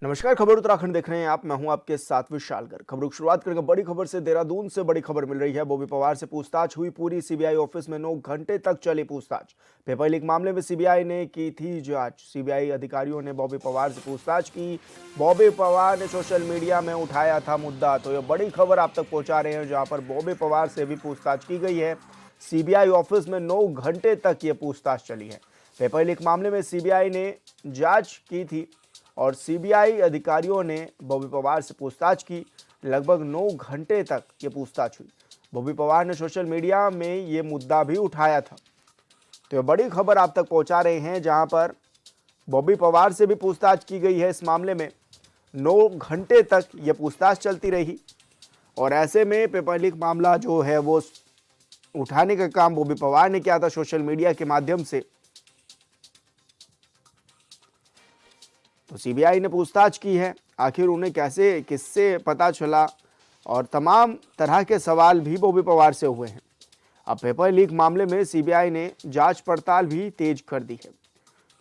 नमस्कार, खबर उत्तराखंड देख रहे हैं आप। मैं हूं आपके साथ विशालगर। खबरों की शुरुआत करेंगे बड़ी खबर से। देहरादून से बड़ी खबर मिल रही है। बॉबी पवार से पूछताछ हुई पूरी। सीबीआई ऑफिस में 9 घंटे तक चली पूछताछ। पेपर लीक मामले में सीबीआई ने की थी जांच। सीबीआई अधिकारियों ने बॉबी पवार से पूछताछ की। बॉबी पवार ने सोशल मीडिया में उठाया था मुद्दा, तो यह बड़ी खबर आप तक पहुंचा रहे हैं, जहां पर बॉबी पवार से भी पूछताछ की गई है। सीबीआई ऑफिस में 9 घंटे तक यह पूछताछ चली है। पेपर लीक मामले में सीबीआई ने जांच की थी और सीबीआई अधिकारियों ने बॉबी पवार से पूछताछ की। लगभग 9 घंटे तक ये पूछताछ हुई। बॉबी पवार ने सोशल मीडिया में ये मुद्दा भी उठाया था। तो ये बड़ी खबर आप तक पहुंचा रहे हैं, जहां पर बॉबी पवार से भी पूछताछ की गई है। इस मामले में 9 घंटे तक ये पूछताछ चलती रही और ऐसे में पेपर लीक मामला जो है वो उठाने का काम बॉबी पवार ने किया था सोशल मीडिया के माध्यम से। तो सीबीआई ने पूछताछ की है, आखिर उन्हें कैसे किससे पता चला, और तमाम तरह के सवाल भी बॉबी पवार से हुए हैं। अब पेपर लीक मामले में सीबीआई ने जांच पड़ताल भी तेज कर दी है।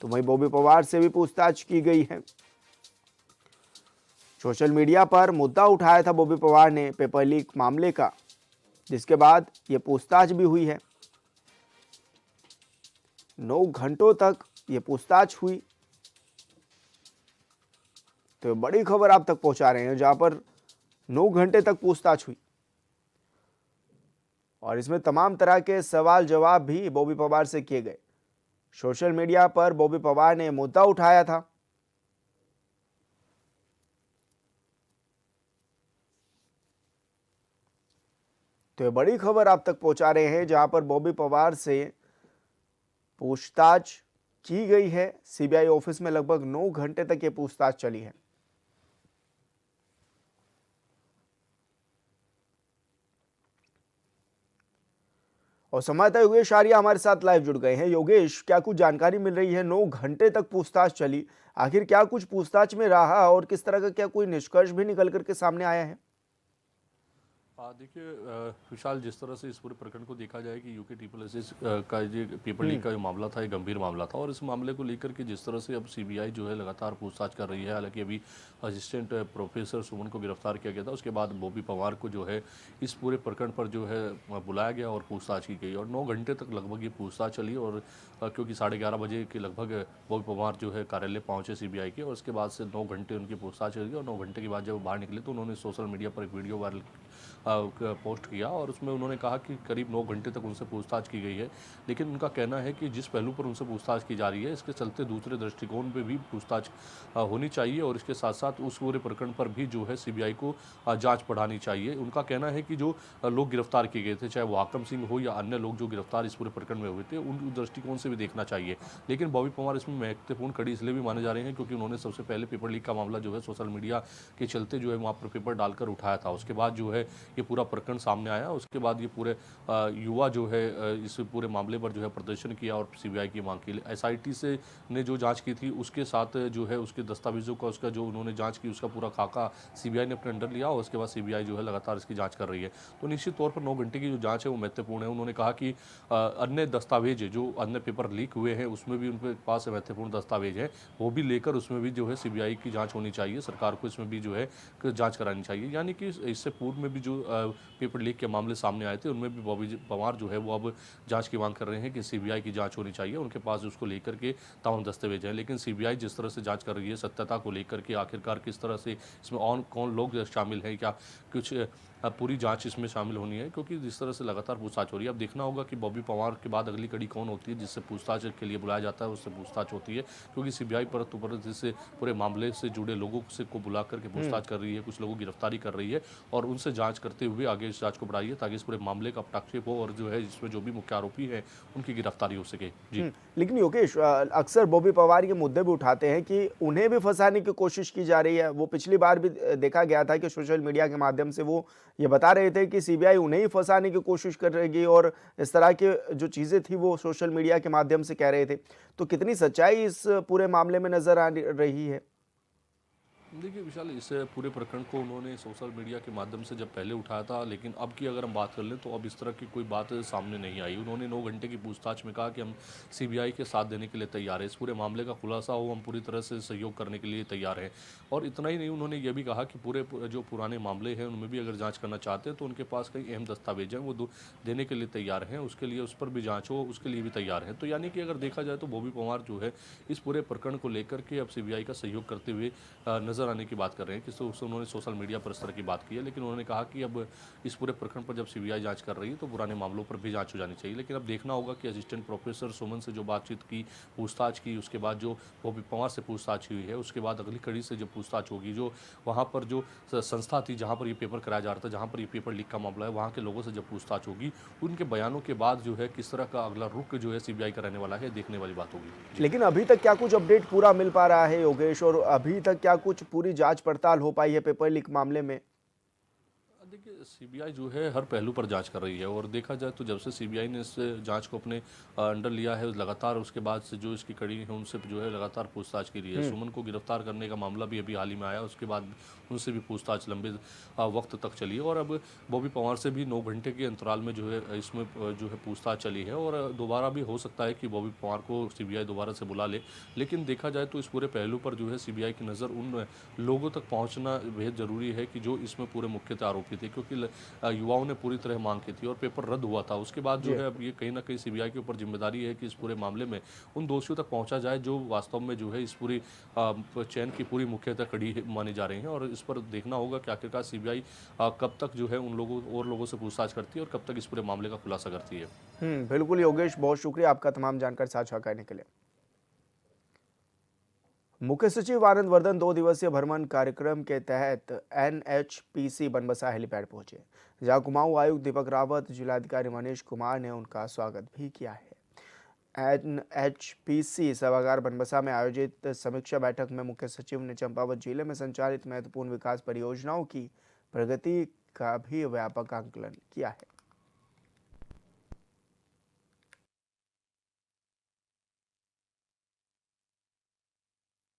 तो वहीं बॉबी पवार से भी पूछताछ की गई है। सोशल मीडिया पर मुद्दा उठाया था बॉबी पवार ने पेपर लीक मामले का, जिसके बाद ये पूछताछ भी हुई है। 9 घंटों तक ये पूछताछ हुई। तो बड़ी खबर आप तक पहुंचा रहे हैं, जहां पर 9 घंटे तक पूछताछ हुई और इसमें तमाम तरह के सवाल जवाब भी बॉबी पवार से किए गए। सोशल मीडिया पर बॉबी पवार ने मुद्दा उठाया था। तो ये बड़ी खबर आप तक पहुंचा रहे हैं, जहां पर बॉबी पवार से पूछताछ की गई है। सीबीआई ऑफिस में लगभग 9 घंटे तक ये पूछताछ चली है। और संवाददाता योगेश आर्या हमारे साथ लाइव जुड़ गए हैं। योगेश, क्या कुछ जानकारी मिल रही है? 9 घंटे तक पूछताछ चली, आखिर क्या कुछ पूछताछ में रहा और किस तरह का क्या कोई निष्कर्ष भी निकल करके सामने आया है? देखिए विशाल, जिस तरह से इस पूरे प्रकरण को देखा जाए कि यूके ट्रिपल एस का ये पेपर लीक का जो मामला था, ये गंभीर मामला था और इस मामले को लेकर के जिस तरह से अब सीबीआई जो है लगातार पूछताछ कर रही है। हालांकि अभी असिस्टेंट प्रोफेसर सुमन को गिरफ्तार किया गया था, उसके बाद बॉबी पवार को जो है इस पूरे प्रकरण पर जो है बुलाया गया और पूछताछ की गई और 9 घंटे तक लगभग ये पूछताछ चली। और क्योंकि 11:30 बजे के लगभग बॉबी पवार जो है कार्यालय पहुंचे सीबीआई के और उसके बाद से 9 घंटे उनकी पूछताछ चली और 9 घंटे के बाद जब वो बाहर निकले तो उन्होंने सोशल मीडिया पर एक वीडियो वायरल पोस्ट किया और उसमें उन्होंने कहा कि करीब 9 घंटे तक उनसे पूछताछ की गई है, लेकिन उनका कहना है कि जिस पहलू पर उनसे पूछताछ की जा रही है, इसके चलते दूसरे दृष्टिकोण पे भी पूछताछ होनी चाहिए और इसके साथ साथ उस पूरे प्रकरण पर भी जो है सीबीआई को जांच बढ़ानी चाहिए। उनका कहना है कि जो लोग गिरफ्तार किए गए थे, चाहे वो हाकम सिंह हो या अन्य लोग जो गिरफ्तार इस पूरे प्रकरण में हुए थे, उन दृष्टिकोण से भी देखना चाहिए। लेकिन बॉबी पवार इसमें महत्वपूर्ण कड़ी इसलिए भी माने जा रहे हैं क्योंकि उन्होंने सबसे पहले पेपर लीक का मामला जो है सोशल मीडिया के चलते जो है वहाँ पर पेपर डालकर उठाया था। उसके बाद जो है ये पूरा प्रकरण सामने आया, उसके बाद ये पूरे युवा जो है इस पूरे मामले पर जो है प्रदर्शन किया और सीबीआई की मांग की। एसआईटी से ने जो जांच की थी उसके साथ जो है उसके दस्तावेजों का उसका जो उन्होंने जांच की उसका पूरा खाका सीबीआई ने अपने अंडर लिया और उसके बाद सीबीआई जो है लगातार इसकी जांच कर रही है। तो निश्चित तौर पर 9 घंटे की जो जांच है वो महत्वपूर्ण है। उन्होंने कहा कि अन्य दस्तावेज जो अन्य पेपर लीक हुए हैं उसमें भी उनके पास महत्वपूर्ण दस्तावेज है, वो भी लेकर उसमें भी जो है सीबीआई की जाँच होनी चाहिए। सरकार को इसमें भी जो है जाँच करानी चाहिए। यानी कि इससे पूर्व में भी जो पेपर लीक के मामले सामने आए थे उनमें भी बॉबी पवार जो है वो अब जांच की मांग कर रहे हैं कि सीबीआई की जांच होनी चाहिए। उनके पास उसको लेकर के तमाम दस्तावेज हैं, लेकिन सीबीआई जिस तरह से जांच कर रही है सत्यता को लेकर के, आखिरकार किस तरह से इसमें और कौन लोग शामिल हैं, क्या कुछ पूरी जांच इसमें शामिल होनी है क्योंकि जिस तरह से लगातार पूछताछ हो रही है। अब देखना होगा कि बॉबी पवार के बाद अगली कड़ी कौन होती है जिससे पूछताछ के लिए बुलाया जाता है, उससे पूछताछ होती है क्योंकि सीबीआई परत तो परत जिससे पूरे मामले से जुड़े लोगों से को बुला करके पूछताछ कर रही है, कुछ लोगों की गिरफ्तारी कर रही है और उनसे जांच करते हुए आगे इस जांच को बढ़ाई है ताकि इस पूरे मामले का हस्तक्षेप हो और जो है इसमें जो भी मुख्य आरोपी है उनकी गिरफ्तारी हो सके। जी लेकिन योगेश, अक्सर बॉबी पवार ये मुद्दे भी उठाते हैं कि उन्हें भी फंसाने की कोशिश की जा रही है। वो पिछली बार भी देखा गया था कि सोशल मीडिया के माध्यम से वो ये बता रहे थे कि सीबीआई उन्हें ही फंसाने की कोशिश कर रही है और इस तरह की जो चीज़ें थी वो सोशल मीडिया के माध्यम से कह रहे थे। तो कितनी सच्चाई इस पूरे मामले में नजर आ रही है? देखिए विशाल, इस पूरे प्रकरण को उन्होंने सोशल मीडिया के माध्यम से जब पहले उठाया था, लेकिन अब की अगर हम बात कर लें तो अब इस तरह की कोई बात सामने नहीं आई। उन्होंने 9 घंटे की पूछताछ में कहा कि हम सीबीआई के साथ देने के लिए तैयार हैं, इस पूरे मामले का खुलासा हो हम पूरी तरह से सहयोग करने के लिए तैयार हैं। और इतना ही नहीं, उन्होंने ये भी कहा कि जो पुराने मामले हैं उनमें भी अगर जाँच करना चाहते हैं तो उनके पास कई अहम दस्तावेज हैं, वो देने के लिए तैयार हैं, उसके लिए उस पर भी जाँच हो उसके लिए भी तैयार हैं। तो यानी कि अगर देखा जाए तो बॉबी पवार जो है इस पूरे प्रकरण को लेकर के अब सीबीआई का सहयोग करते हुए नज़र आने की बात कर रहे हैं। कि उन्होंने सोशल मीडिया पर इस तरह की बात की है, लेकिन उन्होंने कहा कि अब इस पूरे प्रकरण पर जब सीबीआई जांच कर रही है तो पुराने मामलों पर भी जांच हो जानी चाहिए। लेकिन अब देखना होगा कि असिस्टेंट प्रोफेसर सुमन से जो बातचीत की, पूछताछ की, उसके बाद जो बॉबी पवार से पूछताछ हुई है, उसके बाद अगली कड़ी से जो पूछताछ होगी, जो वहाँ पर जो संस्था थी जहाँ पर ये पेपर कराया जा रहा था, जहाँ पर ये पेपर लीक का मामला है, वहाँ के लोगों से जब पूछताछ होगी, उनके बयानों के बाद जो है किस तरह का अगला रुख जो है सीबीआई का रहने वाला है, देखने वाली बात होगी। जी। लेकिन अभी तक क्या कुछ अपडेट पूरा मिल पा रहा है योगेश, और अभी तक क्या कुछ पूरी जांच पड़ताल हो पाई है पेपर लीक मामले में? देखिए सीबीआई जो है हर पहलू पर जांच कर रही है, और देखा जाए तो जब से सीबीआई ने इस जांच को अपने अंडर लिया है लगातार, उसके बाद से जो इसकी कड़ी है उनसे जो है लगातार पूछताछ की रही है। सुमन को गिरफ्तार करने का मामला भी अभी हाल ही में आया, उसके बाद उनसे भी पूछताछ लंबे वक्त तक चली है। और अब बॉबी पवार से भी 9 घंटे के अंतराल में जो है इसमें जो है पूछताछ चली है, और दोबारा भी हो सकता है कि बॉबी पवार को सीबीआई दोबारा से बुला ले। लेकिन देखा जाए तो इस पूरे पहलू पर जो है सीबीआई की नज़र उन लोगों तक पहुंचना बेहद ज़रूरी है कि जो इसमें पूरे मुख्यतः आरोपी थे, क्योंकि युवाओं ने पूरी तरह मांग की थी और पेपर रद्द हुआ था। उसके बाद जो जी। है अब ये कहीं ना कहीं सीबीआई के ऊपर जिम्मेदारी है कि इस पूरे मामले में उन दोषियों तक पहुंचा जाए जो वास्तव में जो है इस पूरी चैन की पूरी मुख्यतः कड़ी मानी जा रही हैं। और इस पर देखना होगा कि आखिरकार सीबीआई कब तक जो है उन लोगों और लोगों से पूछताछ करती है और कब तक इस पूरे मामले का खुलासा करती है। बिल्कुल योगेश, बहुत शुक्रिया आपका तमाम जानकारी साझा करने के लिए। मुख्य सचिव आनंद वर्धन 2 दिवसीय भ्रमण कार्यक्रम के तहत NHPC बनबसा हेलीपैड पहुंचे, जहां कुमाऊं आयुक्त दीपक रावत, जिलाधिकारी मनीष कुमार ने उनका स्वागत भी किया है। NHPC सभागार बनबसा में आयोजित समीक्षा बैठक में मुख्य सचिव ने चंपावत जिले में संचालित महत्वपूर्ण विकास परियोजनाओं की प्रगति का भी व्यापक आकलन किया है।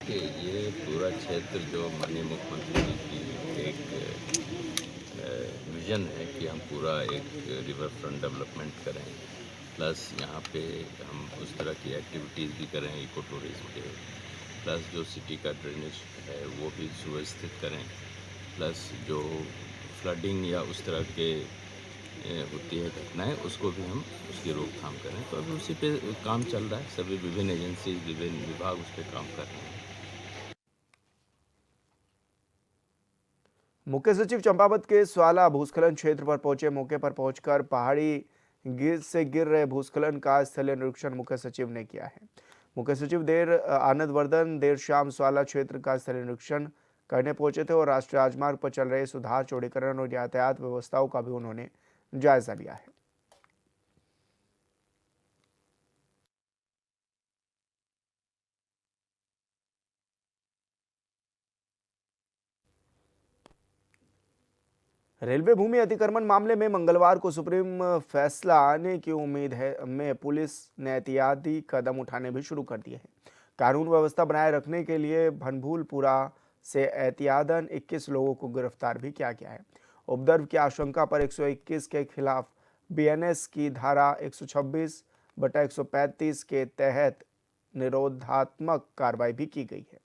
कि ये पूरा क्षेत्र जो माननीय मुख्यमंत्री जी की एक विजन है कि हम पूरा एक रिवर फ्रंट डेवलपमेंट करें, प्लस यहाँ पे हम उस तरह की एक्टिविटीज़ भी करें इको टूरिज्म के, प्लस जो सिटी का ड्रेनेज है वो भी सुव्यवस्थित करें, प्लस जो फ्लडिंग या उस तरह के होती है घटनाएं उसको भी हम उसकी रोकथाम करें। तो अभी उसी पे काम चल रहा है, सभी विभिन्न एजेंसी विभिन्न विभाग उस पर काम कर रहे हैं। मुख्य सचिव चंपावत के स्वाला भूस्खलन क्षेत्र पर पहुंचे। मौके पर पहुंचकर पहाड़ी गिर रहे भूस्खलन का स्थलीय निरीक्षण मुख्य सचिव ने किया है। मुख्य सचिव आनंद वर्धन देर शाम स्वाला क्षेत्र का स्थलीय निरीक्षण करने पहुंचे थे और राष्ट्रीय राजमार्ग पर चल रहे सुधार, चौड़ीकरण और यातायात व्यवस्थाओं का भी उन्होंने जायजा लिया है। रेलवे भूमि अतिक्रमण मामले में मंगलवार को सुप्रीम फैसला आने की उम्मीद है में पुलिस ने एहतियाती कदम उठाने भी शुरू कर दिए हैं। कानून व्यवस्था बनाए रखने के लिए भनभूलपुरा से एहतियातन 21 लोगों को गिरफ्तार भी किया गया है। उपद्रव की आशंका पर 121 के खिलाफ BNS की धारा 126/135 के तहत निरोधात्मक कार्रवाई भी की गई है।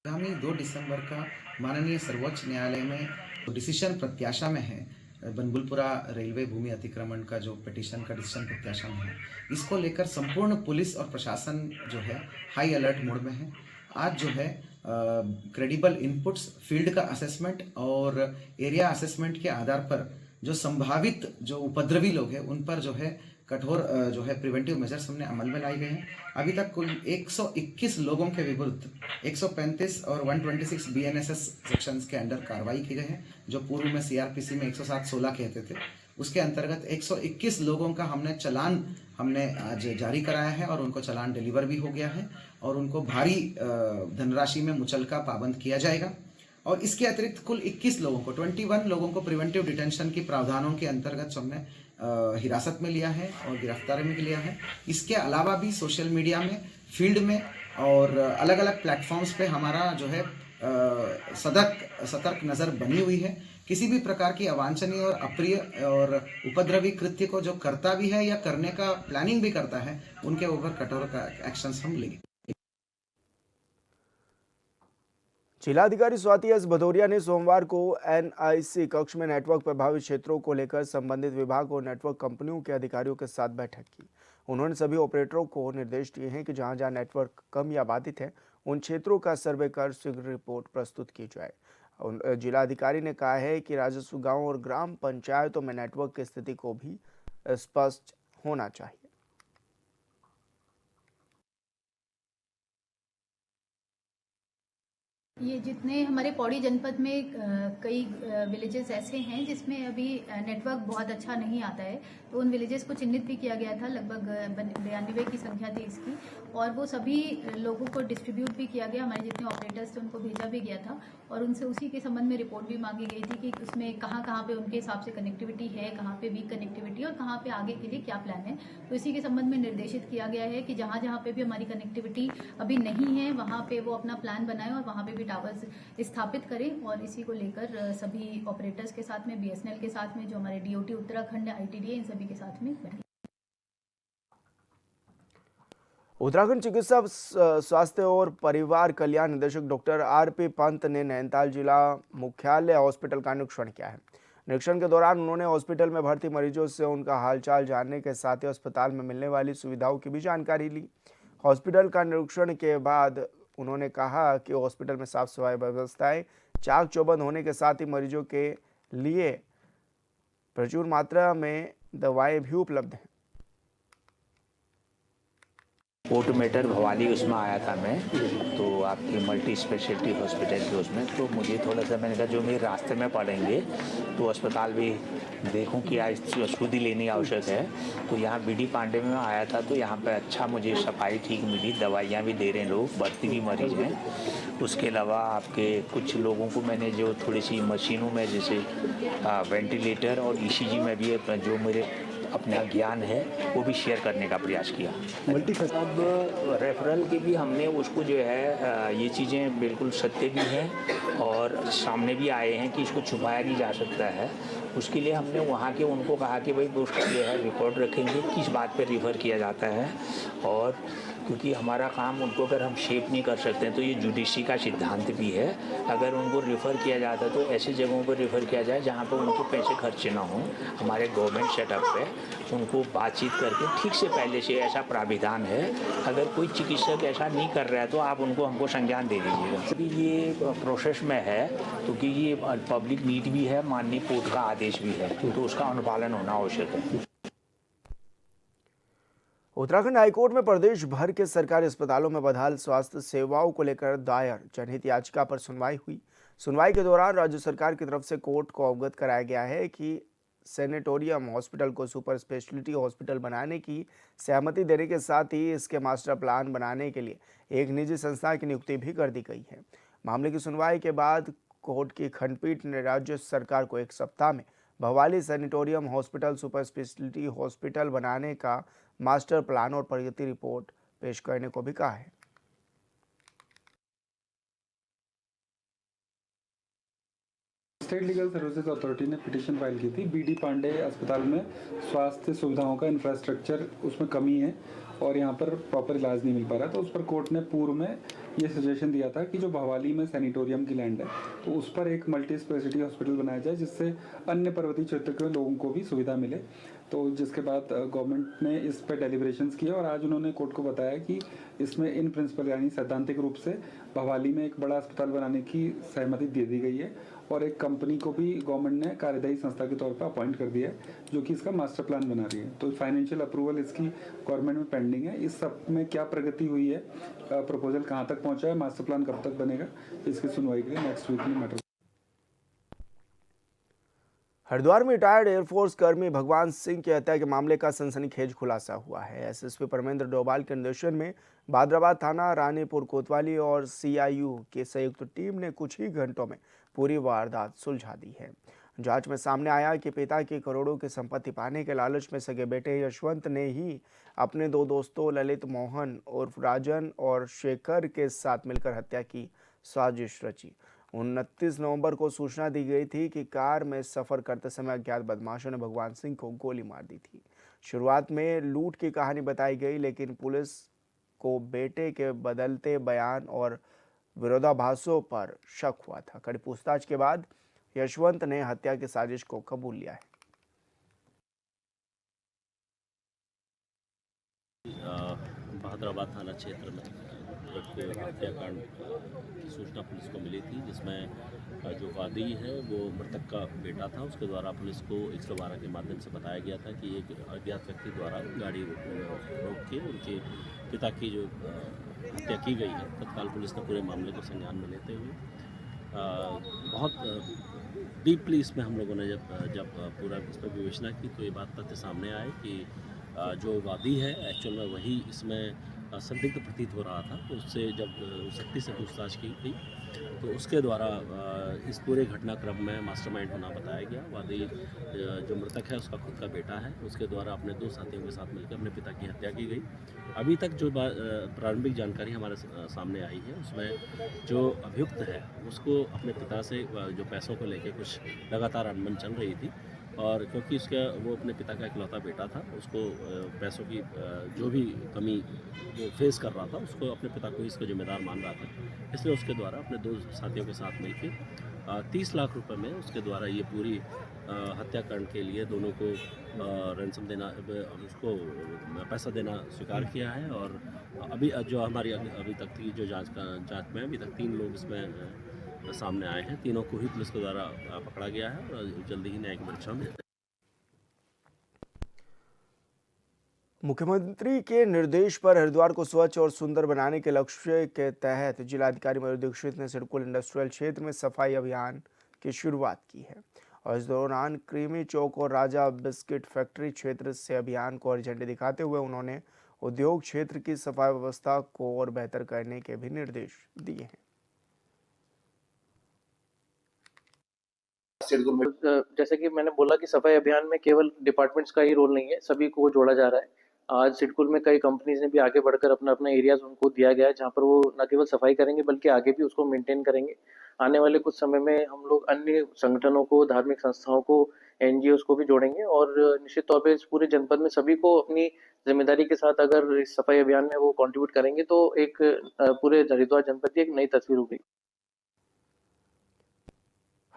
आगामी 2 दिसंबर का माननीय सर्वोच्च न्यायालय में डिसीजन प्रत्याशा में है। बनभूलपुरा रेलवे भूमि अतिक्रमण का जो पिटीशन का डिसीजन प्रत्याशा में है, इसको लेकर संपूर्ण पुलिस और प्रशासन जो है हाई अलर्ट मोड में है। आज जो है क्रेडिबल इनपुट्स, फील्ड का असेसमेंट और एरिया असेसमेंट के आधार पर जो संभावित जो उपद्रवी लोग हैं उन पर जो है कठोर जो है प्रिवेंटिव मेजर्स हमने अमल में लाए गए हैं। अभी तक कुल 121 लोगों के विरुद्ध 135 और 126 BNSS सेक्शंस के अंडर कार्रवाई की गई है, जो पूर्व में CRPC में 107-16 कहते थे। उसके अंतर्गत 121 लोगों का चालान हमने आज जारी कराया है और उनको चालान डिलीवर भी हो गया है और उनको भारी धनराशि में मुचलका पाबंद किया जाएगा। और इसके अतिरिक्त कुल 21 लोगों को 21 लोगों को प्रिवेंटिव डिटेंशन के प्रावधानों के अंतर्गत हमने हिरासत में लिया है और गिरफ्तारी में लिया है। इसके अलावा भी सोशल मीडिया में, फील्ड में और अलग अलग प्लेटफॉर्म्स पे हमारा जो है सतर्क नज़र बनी हुई है। किसी भी प्रकार की अवांछनीय और अप्रिय और उपद्रवी कृत्य को जो करता भी है या करने का प्लानिंग भी करता है, उनके ऊपर कठोर एक्शंस हम लेंगे। जिलाधिकारी स्वाति एस भदौरिया ने सोमवार को एनआईसी कक्ष में नेटवर्क प्रभावित क्षेत्रों को लेकर संबंधित विभाग और नेटवर्क कंपनियों के अधिकारियों के साथ बैठक की। उन्होंने सभी ऑपरेटरों को निर्देश दिए हैं कि जहां जहां नेटवर्क कम या बाधित है, उन क्षेत्रों का सर्वे कर शीघ्र रिपोर्ट प्रस्तुत की जाए। जिलाधिकारी ने कहा है कि राजस्व गांव और ग्राम पंचायतों में नेटवर्क की स्थिति को भी स्पष्ट होना चाहिए। ये जितने हमारे पौड़ी जनपद में कई विलेजेस ऐसे हैं जिसमें अभी नेटवर्क बहुत अच्छा नहीं आता है, तो उन विलेजेस को चिन्हित भी किया गया था। लगभग 92 की संख्या थी इसकी, और वो सभी लोगों को डिस्ट्रीब्यूट भी किया गया। हमारे जितने ऑपरेटर्स थे उनको भेजा भी गया था और उनसे उसी के संबंध में रिपोर्ट भी मांगी गई थी कि उसमें कहाँ पे उनके हिसाब से कनेक्टिविटी है, कहाँ पे वीक कनेक्टिविटी और कहाँ पे आगे के लिए क्या प्लान है। तो इसी के संबंध में निर्देशित किया गया है कि जहाँ जहाँ पे भी हमारी कनेक्टिविटी अभी नहीं है, वहाँ पे वो अपना प्लान बनाएं और वहाँ पे भी टावर्स स्थापित करें। और इसी को लेकर सभी ऑपरेटर्स के साथ में, बीएसएनएल के साथ में, जो हमारे डीओटी उत्तराखंड, आईटीडीए, इन सभी के साथ में बैठे। उत्तराखंड चिकित्सा स्वास्थ्य और परिवार कल्याण निदेशक डॉक्टर आरपी पंत ने नैनीताल जिला मुख्यालय हॉस्पिटल का निरीक्षण किया है। निरीक्षण के दौरान उन्होंने हॉस्पिटल में भर्ती मरीजों से उनका हालचाल जानने के साथ ही अस्पताल में मिलने वाली सुविधाओं की भी जानकारी ली। हॉस्पिटल का निरीक्षण के बाद उन्होंने कहा कि हॉस्पिटल में साफ सफाई व्यवस्थाएं चाक चौबंद होने के साथ ही मरीजों के लिए प्रचुर मात्रा में दवाएं भी उपलब्ध हैं। पोर्टमेटर भवाली उसमें आया था मैं, तो आपकी मल्टी स्पेशलिटी हॉस्पिटल के उसमें, तो मुझे थोड़ा सा मैंने कहा जो मेरे रास्ते में पड़ेंगे तो अस्पताल भी देखूं कि आज शुद्धि लेनी आवश्यक है। तो यहाँ बीडी पांडे में आया था, तो यहाँ पे अच्छा मुझे सफाई ठीक मिली, दवाइयाँ भी दे रहे हैं लोग, भर्ती भी मरीज हैं। उसके अलावा आपके कुछ लोगों को मैंने जो थोड़ी सी मशीनों में जैसे वेंटिलेटर और ईसीजी में भी जो मेरे अपना ज्ञान है वो भी शेयर करने का प्रयास किया। अब रेफरल के भी हमने उसको जो है ये चीज़ें बिल्कुल सत्य भी हैं और सामने भी आए हैं कि इसको छुपाया नहीं जा सकता है। उसके लिए हमने वहाँ के उनको कहा कि भाई उसका जो है रिकॉर्ड रखेंगे, किस बात पे रिफ़र किया जाता है। और क्योंकि हमारा काम उनको अगर हम शेप नहीं कर सकते हैं तो ये जुडिशरी का सिद्धांत भी है, अगर उनको रिफ़र किया जाता है तो ऐसी जगहों पर रिफ़र किया जाए जहाँ पर उनको पैसे खर्चे ना हों। हमारे गवर्नमेंट सेटअप पे उनको बातचीत करके ठीक से पहले से ऐसा प्राविधान है, अगर कोई चिकित्सक ऐसा नहीं कर रहा है तो आप उनको हमको संज्ञान दे दीजिएगा। अभी ये प्रोसेस में है क्योंकि ये पब्लिक नीड भी है, माननीय कोर्ट का आदेश भी है, तो उसका अनुपालन होना आवश्यक है। उत्तराखंड हाईकोर्ट में प्रदेश भर के सरकारी अस्पतालों में बदहाल स्वास्थ्य सेवाओं को लेकर दायर जनहित याचिका पर सुनवाई हुई। सुनवाई के दौरान राज्य सरकार की तरफ से कोर्ट को अवगत कराया गया है कि सैनिटोरियम हॉस्पिटल को सुपर स्पेशलिटी हॉस्पिटल बनाने की सहमति देने के साथ ही इसके मास्टर प्लान बनाने के लिए एक निजी संस्था की नियुक्ति भी कर दी गई है। मामले की सुनवाई के बाद कोर्ट की खंडपीठ ने राज्य सरकार को 1 सप्ताह में Bhowali sanatorium hospital super speciality hospital बनाने का मास्टर प्लान और प्रगति रिपोर्ट पेश करने को भी कहा है। स्टेट लीगल सर्विसेज अथॉरिटी ने पिटीशन फाइल की थी। बीडी पांडे अस्पताल में स्वास्थ्य सुविधाओं का इंफ्रास्ट्रक्चर उसमें कमी है और यहाँ पर प्रॉपर इलाज नहीं मिल पा रहा, तो उस पर कोर्ट ने पूर्व में ये सजेशन दिया था कि जो भवाली में सैनिटोरियम की लैंड है तो उस पर एक मल्टी स्पेशलिटी हॉस्पिटल बनाया जाए जिससे अन्य पर्वतीय क्षेत्र के लोगों को भी सुविधा मिले। तो जिसके बाद गवर्नमेंट ने इस पर डेलिब्रेशंस किया और आज उन्होंने कोर्ट को बताया कि इसमें इन प्रिंसिपल यानी सैद्धांतिक रूप से भवाली में एक बड़ा अस्पताल बनाने की सहमति दे दी गई है और एक कंपनी को भी गवर्नमेंट ने कार्यदायी संस्था के तौर पर अपॉइंट कर दिया है जो कि इसका मास्टर प्लान बना रही है। तो फाइनेंशियल अप्रूवल इसकी गवर्नमेंट में पेंडिंग है। इस सब में क्या प्रगति हुई है, प्रपोजल कहाँ तक पहुँचा है, मास्टर प्लान कब तक बनेगा, इसकी सुनवाई के लिए नेक्स्ट वीक में मैटर। हरिद्वार में रिटायर्ड एयरफोर्स कर्मी भगवान सिंह की हत्या के मामले का सनसनीखेज खुलासा हुआ है। एसएसपी परमेंद्र डोभाल के निर्देशन में भादराबाद थाना, रानीपुर कोतवाली और सीआईयू की संयुक्त टीम ने कुछ ही घंटों में पूरी वारदात सुलझा दी है। जांच में सामने आया कि पिता की करोड़ों की संपत्ति पाने के लालच में सगे बेटे यशवंत ने ही अपने दो दोस्तों ललित मोहन उर्फ राजन और शेखर के साथ मिलकर हत्या की साजिश रची। 29 नवंबर को सूचना दी गई थी कि कार में सफर करते समय अज्ञात बदमाशों ने भगवान सिंह को गोली मार दी थी। शुरुआत में लूट की कहानी बताई गई, लेकिन पुलिस को बेटे के बदलते बयान और विरोधाभासों पर शक हुआ था। कड़ी पूछताछ के बाद यशवंत ने हत्या की साजिश को कबूल लिया है। भादराबाद थाना क्षेत्र में एक हत्याकांड की सूचना पुलिस को मिली थी, जिसमें जो वादी है वो मृतक का बेटा था। उसके द्वारा पुलिस को 112 के माध्यम से बताया गया था कि एक अज्ञात व्यक्ति द्वारा गाड़ी रोक के उनके पिता की जो हत्या की गई है। तत्काल पुलिस ने पूरे मामले को संज्ञान में लेते हुए बहुत डीपली इसमें हम लोगों ने जब पूरा इस पर विवेचना की तो ये बात तथ्य सामने आए कि जो वादी है एक्चुअल में वही इसमें संदिग्ध प्रतीत हो रहा था। तो उससे जब सख्ती से पूछताछ की गई तो उसके द्वारा इस पूरे घटनाक्रम में मास्टरमाइंड होना बताया गया। वादी जो मृतक है उसका खुद का बेटा है। उसके द्वारा अपने दो साथियों के साथ मिलकर अपने पिता की हत्या की गई। अभी तक जो प्रारंभिक जानकारी हमारे सामने आई है उसमें जो अभियुक्त है उसको अपने पिता से जो पैसों को लेकर कुछ लगातार अनबन चल रही थी, और क्योंकि उसका वो अपने पिता का इकलौता बेटा था, उसको पैसों की जो भी कमी वो फेस कर रहा था उसको अपने पिता को इसका जिम्मेदार मान रहा था। इसलिए उसके द्वारा अपने दो साथियों के साथ मिलकर 30 लाख रुपए में उसके द्वारा ये पूरी हत्याकांड के लिए दोनों को रैंसम देना, उसको पैसा देना स्वीकार किया है। और अभी जो हमारी अभी तक की जो जांच में अभी तक 3 लोग इसमें सामने आए हैं। तीनों को ही पुलिस के द्वारा पकड़ा गया है और जल्दी ही न्यायिक परीक्षा में। मुख्यमंत्री के निर्देश पर हरिद्वार को स्वच्छ और सुंदर बनाने के लक्ष्य के तहत जिलाधिकारी मयूर दीक्षित ने सिडकुल इंडस्ट्रियल क्षेत्र में सफाई अभियान की शुरुआत की है। और इस दौरान क्रीमी चौक और राजा बिस्किट फैक्ट्री क्षेत्र से अभियान को हरी झंडी दिखाते हुए उन्होंने उद्योग क्षेत्र की सफाई व्यवस्था को और बेहतर करने के भी निर्देश दिए हैं। जैसे कि मैंने बोला कि सफाई अभियान में केवल डिपार्टमेंट्स का ही रोल नहीं है, सभी को जोड़ा जा रहा है। आज सिडकुल में कई कंपनीज ने भी आगे बढ़कर अपना अपना एरियाज उनको दिया गया है, जहाँ पर वो न केवल सफाई करेंगे बल्कि आगे भी उसको मेंटेन करेंगे। आने वाले कुछ समय में हम लोग अन्य संगठनों को, धार्मिक संस्थाओं को, एनजीओ को भी जोड़ेंगे और निश्चित तौर पर इस पूरे जनपद में सभी को अपनी जिम्मेदारी के साथ अगर इस सफाई अभियान में वो कॉन्ट्रीब्यूट करेंगे तो एक पूरे हरिद्वार जनपद की एक नई तस्वीर होगी।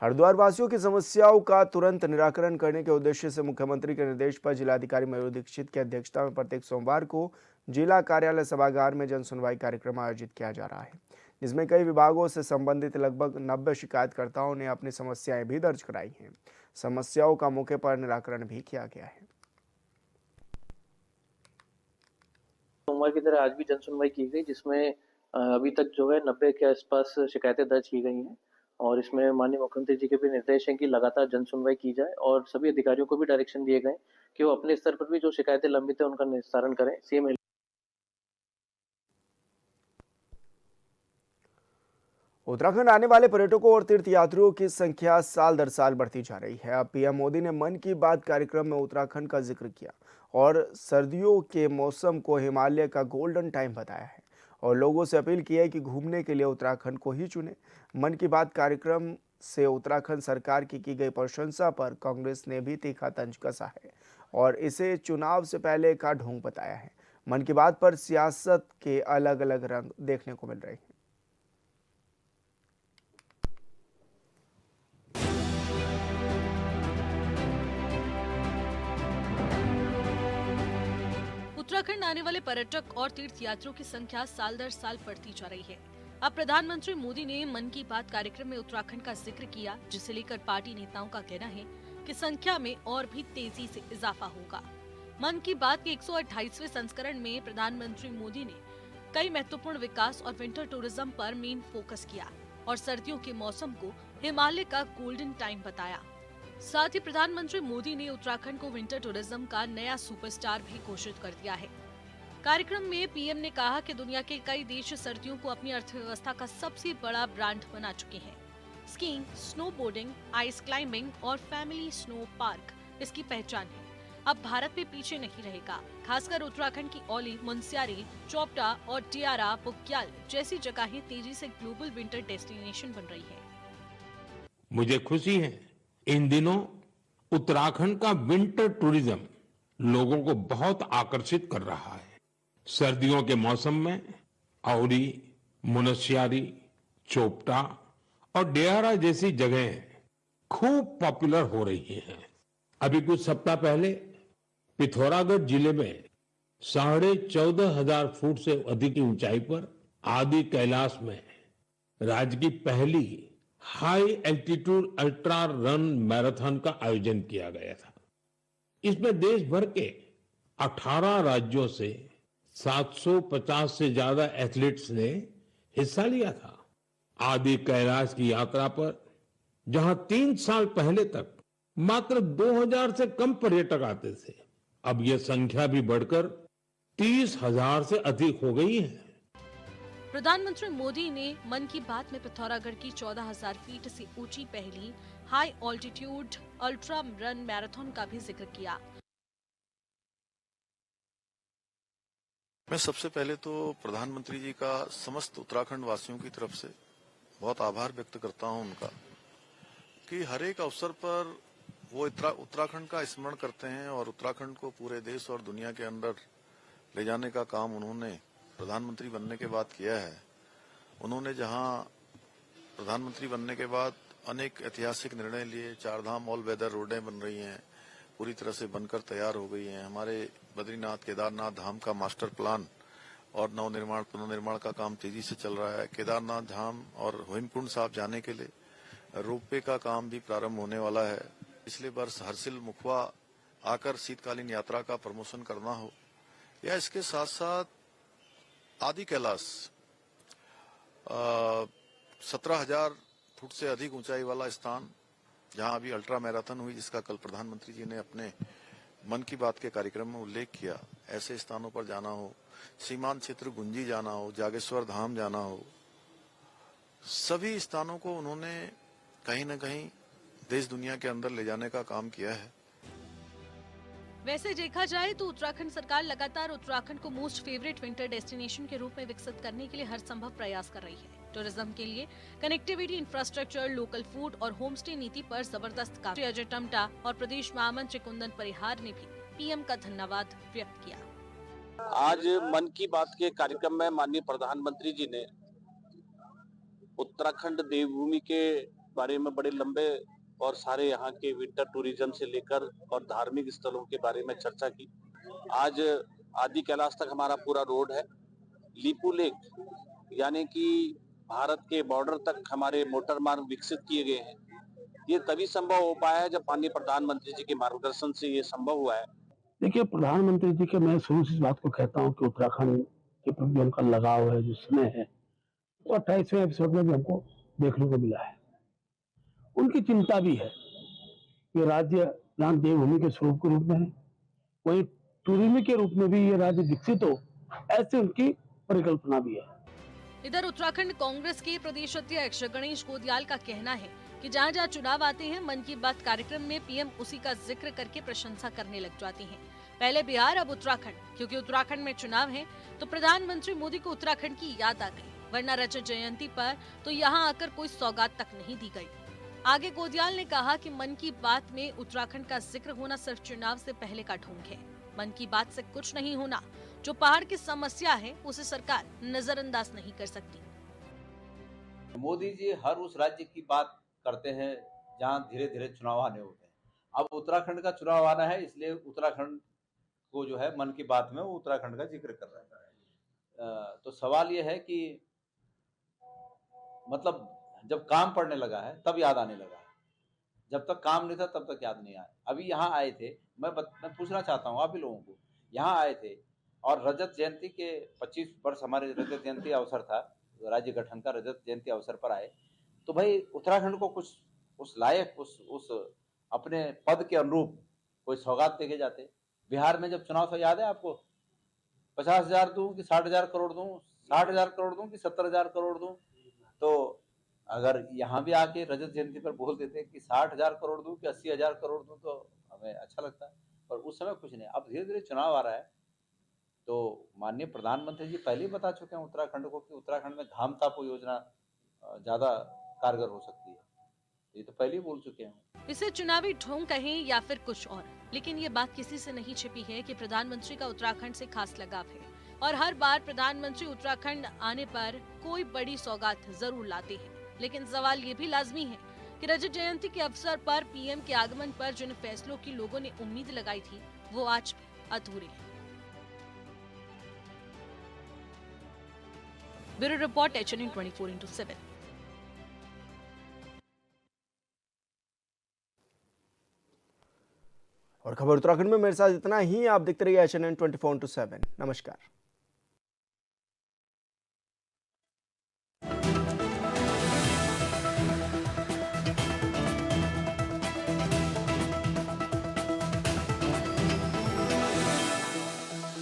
हरिद्वार वासियों की समस्याओं का तुरंत निराकरण करने के उद्देश्य से मुख्यमंत्री के निर्देश पर जिलाधिकारी मयूर दीक्षित की अध्यक्षता में प्रत्येक सोमवार को जिला कार्यालय सभागार में जन सुनवाई कार्यक्रम आयोजित किया जा रहा है, जिसमें कई विभागों से संबंधित लगभग 90 शिकायतकर्ताओं ने अपनी समस्याएं भी दर्ज कराई हैं। समस्याओं का मौके पर निराकरण भी किया गया है। सोमवार की तरह आज भी जन सुनवाई की गई, जिसमें अभी तक जो है 90 के आसपास शिकायतें दर्ज की गई हैं। और इसमें माननीय मुख्यमंत्री जी के भी निर्देश हैं कि लगातार जन सुनवाई की जाए और सभी अधिकारियों को भी डायरेक्शन दिए गए कि वो अपने स्तर पर भी जो शिकायतें लंबित है उनका निस्तारण करें। सीएम उत्तराखंड आने वाले पर्यटकों और तीर्थ यात्रियों की संख्या साल दर साल बढ़ती जा रही है। अब पीएम मोदी ने मन की बात कार्यक्रम में उत्तराखंड का जिक्र किया और सर्दियों के मौसम को हिमालय का गोल्डन टाइम बताया है और लोगों से अपील की है कि घूमने के लिए उत्तराखंड को ही चुने। मन की बात कार्यक्रम से उत्तराखंड सरकार की गई प्रशंसा पर कांग्रेस ने भी तीखा तंज कसा है और इसे चुनाव से पहले का ढोंग बताया है। मन की बात पर सियासत के अलग अलग रंग देखने को मिल रहे हैं। उत्तराखंड आने वाले पर्यटक और तीर्थ यात्रियों की संख्या साल दर साल बढ़ती जा रही है। अब प्रधानमंत्री मोदी ने मन की बात कार्यक्रम में उत्तराखंड का जिक्र किया, जिसे लेकर पार्टी नेताओं का कहना है कि संख्या में और भी तेजी से इजाफा होगा। मन की बात के 128वें संस्करण में प्रधानमंत्री मोदी ने कई महत्वपूर्ण विकास और विंटर टूरिज्म पर मेन फोकस किया और सर्दियों के मौसम को हिमालय का गोल्डन टाइम बताया। साथ ही प्रधानमंत्री मोदी ने उत्तराखंड को विंटर टूरिज्म का नया सुपरस्टार भी घोषित कर दिया है। कार्यक्रम में पीएम ने कहा कि दुनिया के कई देश सर्दियों को अपनी अर्थव्यवस्था का सबसे बड़ा ब्रांड बना चुके हैं। स्कीइंग, स्नोबोर्डिंग, आइस क्लाइंबिंग और फैमिली स्नो पार्क इसकी पहचान है। अब भारत भी पीछे नहीं रहेगा। खासकर उत्तराखंड की औली, मुनस्यारी, चोपटा और टियारा, बुग्याल जैसी जगहें तेजी से ग्लोबल विंटर डेस्टिनेशन बन रही है। मुझे खुशी है इन दिनों उत्तराखंड का विंटर टूरिज्म लोगों को बहुत आकर्षित कर रहा है। सर्दियों के मौसम में औली, मुनस्यारी, चोपटा और डेहरा जैसी जगहें खूब पॉपुलर हो रही हैं। अभी कुछ सप्ताह पहले पिथौरागढ़ जिले में 14,500 फुट से अधिक की ऊंचाई पर आदि कैलाश में राज्य की पहली high altitude ultra run marathon का आयोजन किया गया था। इसमें देश भर के 18 राज्यों से 750 से ज्यादा एथलीट्स ने हिस्सा लिया था। आदि कैलाश की यात्रा पर जहां 3 साल पहले तक मात्र 2000 से कम पर्यटक आते थे, अब यह संख्या भी बढ़कर 30,000 से अधिक हो गई है। प्रधानमंत्री मोदी ने मन की बात में पिथौरागढ़ की 14,000 फीट से ऊंची पहली high altitude ultra run marathon का भी जिक्र किया। मैं सबसे पहले तो प्रधानमंत्री जी का समस्त उत्तराखंड वासियों की तरफ से बहुत आभार व्यक्त करता हूं उनका कि हर एक अवसर पर वो उत्तराखंड का स्मरण करते हैं और उत्तराखंड को पूरे देश और दुनिया के अंदर ले जाने का काम उन्होंने प्रधानमंत्री बनने के बाद किया है। उन्होंने जहां प्रधानमंत्री बनने के बाद अनेक ऐतिहासिक निर्णय लिए, 4 धाम ऑल वेदर रोडें बन रही हैं, पूरी तरह से बनकर तैयार हो गई हैं। हमारे बद्रीनाथ केदारनाथ धाम का मास्टर प्लान और नवनिर्माण पुनर्निर्माण का काम तेजी से चल रहा है। केदारनाथ धाम और हेमकुंड साहब जाने के लिए रोपवे का काम भी प्रारंभ होने वाला है। पिछले वर्ष हर्षिल मुखवा आकर शीतकालीन यात्रा का प्रमोशन करना हो, या इसके साथ साथ आदि कैलाश 17,000 फुट से अधिक ऊंचाई वाला स्थान जहां अभी अल्ट्रा मैराथन हुई, जिसका कल प्रधानमंत्री जी ने अपने मन की बात के कार्यक्रम में उल्लेख किया, ऐसे स्थानों पर जाना हो, सीमांत क्षेत्र गुंजी जाना हो, जागेश्वर धाम जाना हो, सभी स्थानों को उन्होंने कहीं न कहीं देश दुनिया के अंदर ले जाने का काम किया है। वैसे देखा जाए तो उत्तराखंड सरकार लगातार उत्तराखंड को मोस्ट फेवरेट विंटर डेस्टिनेशन के रूप में विकसित करने के लिए हर संभव प्रयास कर रही है। टूरिज्म के लिए कनेक्टिविटी, इंफ्रास्ट्रक्चर, लोकल फूड और होम स्टे नीति पर जबरदस्त काम। अजय टम्टा और प्रदेश महामंत्री कुंदन परिहार ने भी पीएम का धन्यवाद व्यक्त किया। आज मन की बात के कार्यक्रम में माननीय प्रधानमंत्री जी ने उत्तराखंड देवभूमि के बारे में बड़े लंबे और सारे यहाँ के विंटर टूरिज्म से लेकर और धार्मिक स्थलों के बारे में चर्चा की। आज आदि कैलाश तक हमारा पूरा रोड है। लीपू लेक यानी कि भारत के बॉर्डर तक हमारे मोटर मार्ग विकसित किए गए हैं। ये तभी संभव हो पाया है जब माननीय प्रधानमंत्री जी के मार्गदर्शन से ये संभव हुआ है। देखिए, प्रधानमंत्री जी के मैं शुरू से इस बात को कहता हूँ कि उत्तराखंड के प्रति उनका लगाव है, जो स्नेह है, वो 28वें एपिसोड में भी हमको देखने को मिला है। उनकी चिंता भी है कि राज्य जहाँ देवभूमि के स्वरूप के रूप में है, वहीं टूरिज्म के रूप में भी ये राज्य विकसित हो, ऐसे उनकी परिकल्पना भी है। इधर उत्तराखंड कांग्रेस के प्रदेश अध्यक्ष गणेश गोदियाल का कहना है कि जहाँ जहाँ चुनाव आते हैं, मन की बात कार्यक्रम में पीएम उसी का जिक्र करके प्रशंसा करने लग जाती हैं। पहले बिहार, अब उत्तराखंड, क्योंकि उत्तराखंड में चुनाव है तो प्रधानमंत्री मोदी को उत्तराखंड की याद आ गई, वरना रजत जयंती पर तो यहाँ आकर कोई सौगात तक नहीं दी गई। आगे गोदियाल ने कहा कि मन की बात में उत्तराखंड का जिक्र होना सिर्फ चुनाव से पहले का ढोंग है। मन की बात से कुछ नहीं होना। जो पहाड़ की समस्या है उसे सरकार नजरअंदाज नहीं कर सकती। मोदी जी हर उस राज्य की बात करते हैं जहां धीरे धीरे चुनाव आने होते हैं। अब उत्तराखंड का चुनाव आना है, इसलिए उत्तराखंड को जो है मन की बात में वो उत्तराखंड का जिक्र कर रहा है। तो सवाल ये है कि मतलब जब काम पड़ने लगा है तब याद आने लगा है, जब तक काम नहीं था तब तक याद नहीं आया। अभी यहाँ आए थे, मैं पूछना चाहता हूँ आप भी लोगों को, यहाँ आए थे और रजत जयंती के 25 वर्ष हमारे रजत जयंती अवसर था, राज्य गठन का रजत जयंती अवसर पर आए, तो भाई उत्तराखंड को कुछ उस लायक उस अपने पद के अनुरूप कोई सौगात देके जाते। बिहार में जब चुनाव था, याद है आपको, 50,000 दूं कि 60,000 करोड़ दूं, 60,000 करोड़ दूं कि 70,000 करोड़ दूं। तो अगर यहाँ भी आके रजत जयंती पर बोल देते कि 60,000 करोड़ दूं कि 80,000 करोड़ दूं तो हमें अच्छा लगता। पर उस समय कुछ नहीं। अब धीरे धीरे चुनाव आ रहा है, तो माननीय प्रधानमंत्री जी पहले ही बता चुके हैं उत्तराखंड को कि उत्तराखंड में धामतापो योजना ज्यादा कारगर हो सकती है। ये तो पहले ही बोल चुके हैं। इसे चुनावी ढोंग कहें या फिर कुछ और, लेकिन ये बात किसी से नहीं छिपी है कि प्रधानमंत्री का उत्तराखंड से खास लगाव है और हर बार प्रधानमंत्री उत्तराखंड आने पर कोई बड़ी सौगात जरूर लाते हैं। लेकिन सवाल ये भी लाजमी है कि रजत जयंती के अवसर पर पीएम के आगमन पर जिन फैसलों की लोगों ने उम्मीद लगाई थी वो आज भी अधूरे हैं। Bureau report HNN 24/7। और खबर उत्तराखंड में मेरे साथ इतना ही। आप देखते रहिए HNN 24/7। नमस्कार।